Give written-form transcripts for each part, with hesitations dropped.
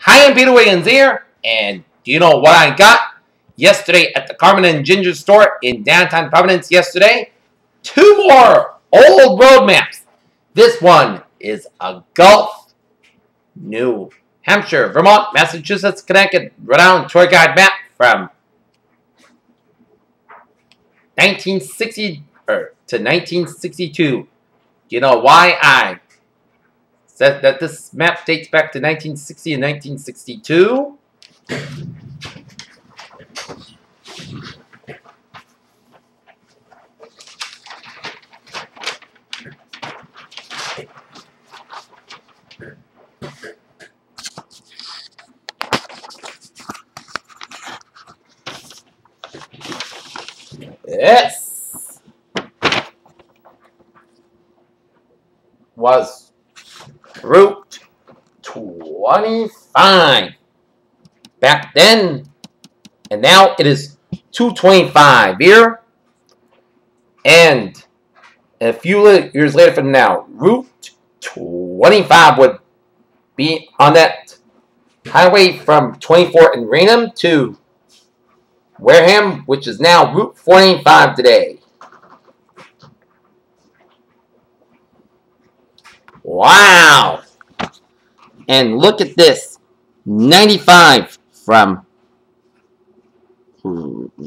Hi, I'm Peter Wiggins here, and do you know what I got yesterday at the Carmen and Ginger store in downtown Providence yesterday? 2 more old road maps. This one is a Gulf, New Hampshire, Vermont, Massachusetts, Connecticut, Rhode Island Tourguide map from 1960 to 1962. Do you know why I said that this map dates back to 1960 and 1962? This was Route 25 back then, and now it is 225 here. And a few years later from now, Route 25 would be on that highway from 24 in Raynham to Wareham, which is now Route 485 today. Wow! And look at this. 95 from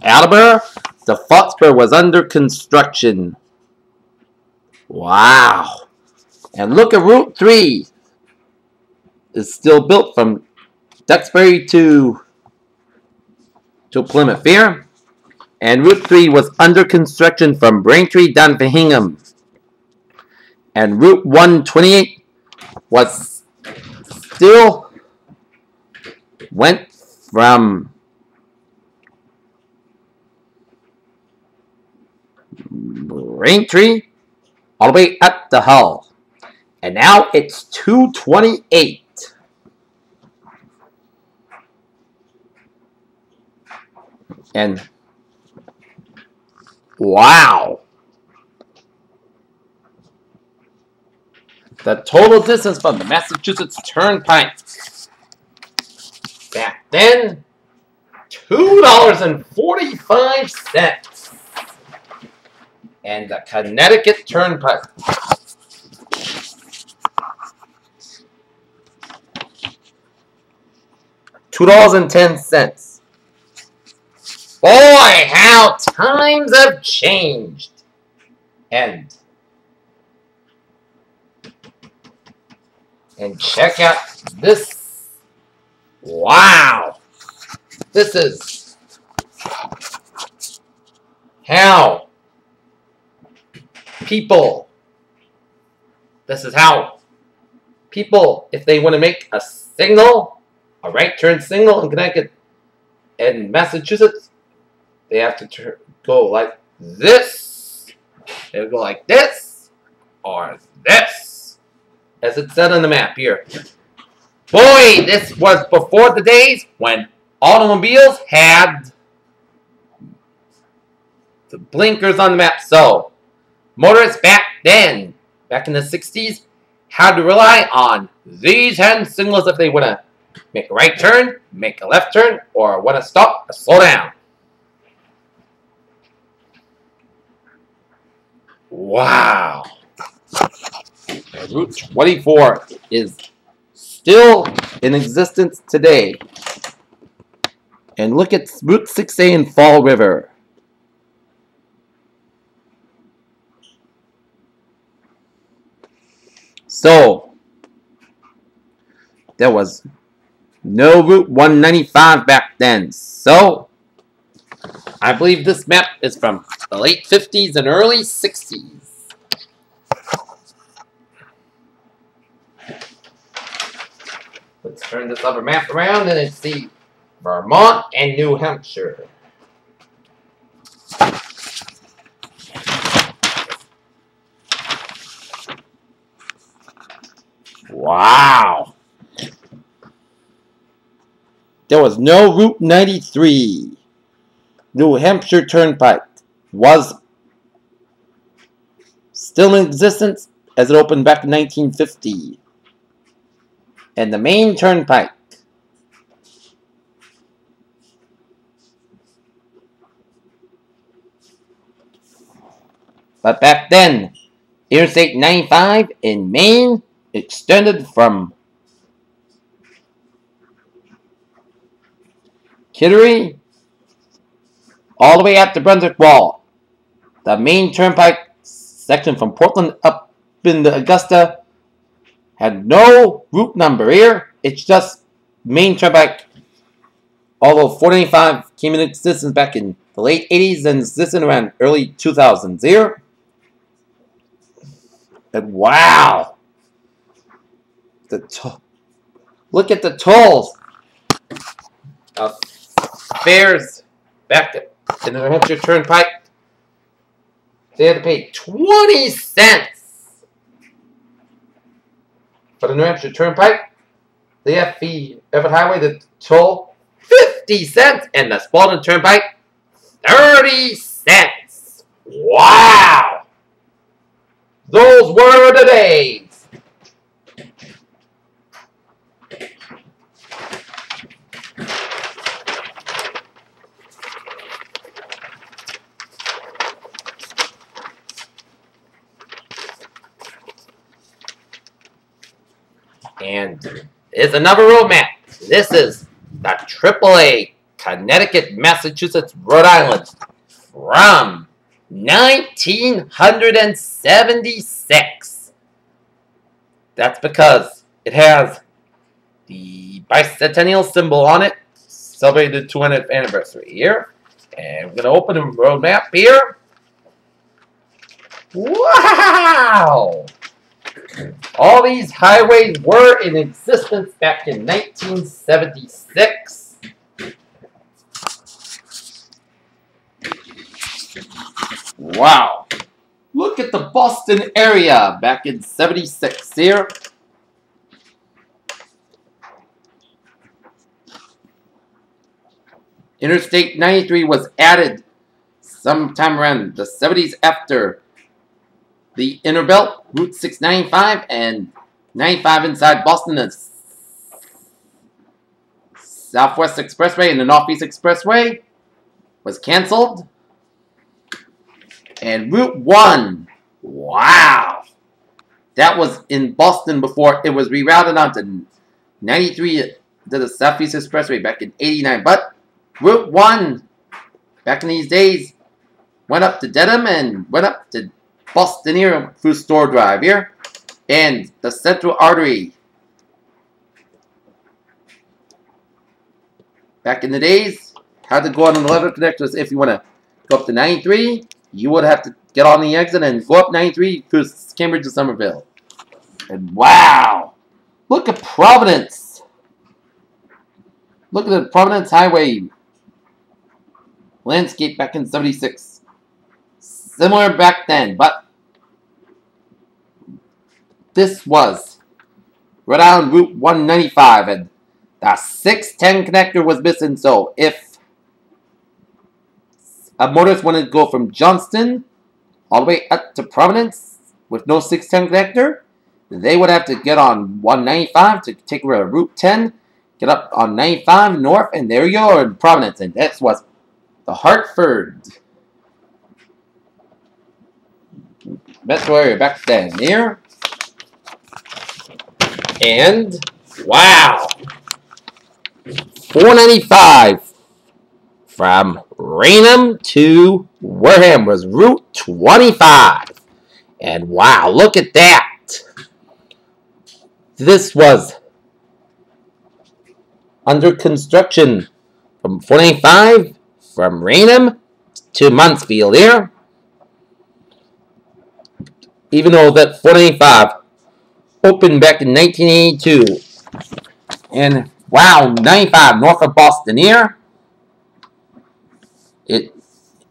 Attleboro to Foxborough was under construction. Wow! And look at Route 3. It's still built from Duxbury to Plymouth here. And Route 3 was under construction from Braintree down to Hingham. And Route 128 was still went from Braintree all the way up to Hull. And now it's 228. And wow. The total distance from the Massachusetts Turnpike back then, $2.45. And the Connecticut Turnpike, $2.10. Boy, how times have changed. And check out this. Wow. This is how people, if they want to make a signal, a right turn signal in Connecticut and Massachusetts, they have to go like this. They'll go like this or this, as it said on the map here. Boy, this was before the days when automobiles had the blinkers on the map. So motorists back then, back in the 60s, had to rely on these hand signals if they want to make a right turn, make a left turn, or want to stop or slow down. Wow. Route 24 is still in existence today. And look at Route 6A in Fall River. So, there was no Route 195 back then. So, I believe this map is from the late 50s and early 60s. Let's turn this other map around and see Vermont and New Hampshire. Wow. There was no Route 93. New Hampshire Turnpike was still in existence as it opened back in 1950. And the main turnpike But back then, Interstate 95 in Maine extended from Kittery all the way up the Brunswick Wall. The Maine Turnpike section from Portland up into Augusta had no route number here. It's just Maine Turnpike. Although 495 came into existence back in the late 80s and existed around early 2000s here. And wow! Look at the tolls of fares back in the New Hampshire Turnpike. They had to pay 20 cents for the New Hampshire Turnpike. The FE Everett Highway, the toll, 50 cents, and the Spalding Turnpike, 30 cents. Wow! Those were the days. And it's another road map. This is the AAA, Connecticut, Massachusetts, Rhode Island, from 1976. That's because it has the bicentennial symbol on it, celebrated the 200th anniversary here. And we're going to open the road map here. Wow! All these highways were in existence back in 1976. Wow. Look at the Boston area back in 76 here. Interstate 93 was added sometime around the 70s after the Inner Belt, Route 695 and 95 inside Boston, the Southwest Expressway and the Northeast Expressway was canceled. And Route 1, wow! That was in Boston before it was rerouted onto 93 to the Southeast Expressway back in 89. But Route 1, back in these days, went up to Dedham and went up to Boston here through Store Drive here. And the Central Artery. Back in the days, had to go on the level connectors if you want to go up to 93. You would have to get on the exit and go up 93 through Cambridge to Somerville. And wow! Look at Providence! Look at the Providence Highway landscape back in 76. Similar back then, but this was Rhode Island Route 195, and the 610 connector was missing, so if a motorist wanted to go from Johnston all the way up to Providence with no 610 connector, they would have to get on 195 to take Route 10, get up on 95 north, and there you are in Providence, and that was the Hartford metro area back then here. And wow, 495 from Raynham to Wareham was Route 25. And wow, look at that. This was under construction from 495 from Raynham to Mansfield here. Even though that 495 opened back in 1982. And wow, 95 north of Boston here.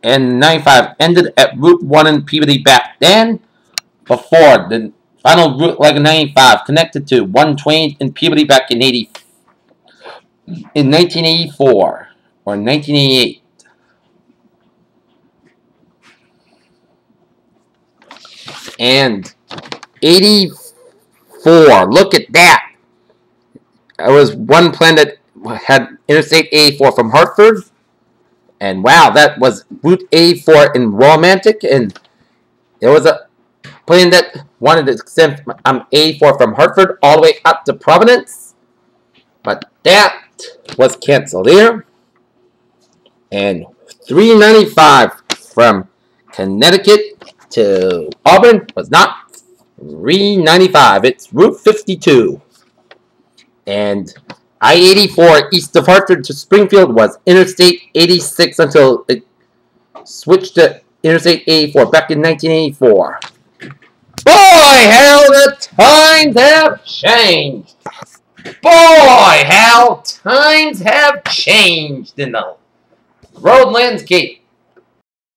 And 95 ended at Route 1 in Peabody back then. Before the final route leg of 95 connected to 120 in Peabody back in 1984 or 1988. And 84. Look at that. There was one plan that had Interstate 84 from Hartford. And wow, that was Route 84 in Romantic. And There was a plane that wanted to extend 84 from Hartford all the way up to Providence, but that was canceled here. And 395 from Connecticut to Auburn was not 395. It's Route 52. And I-84 east of Hartford to Springfield was Interstate 86 until it switched to Interstate 84 back in 1984. Boy, how the times have changed. Boy, how times have changed in the road landscape.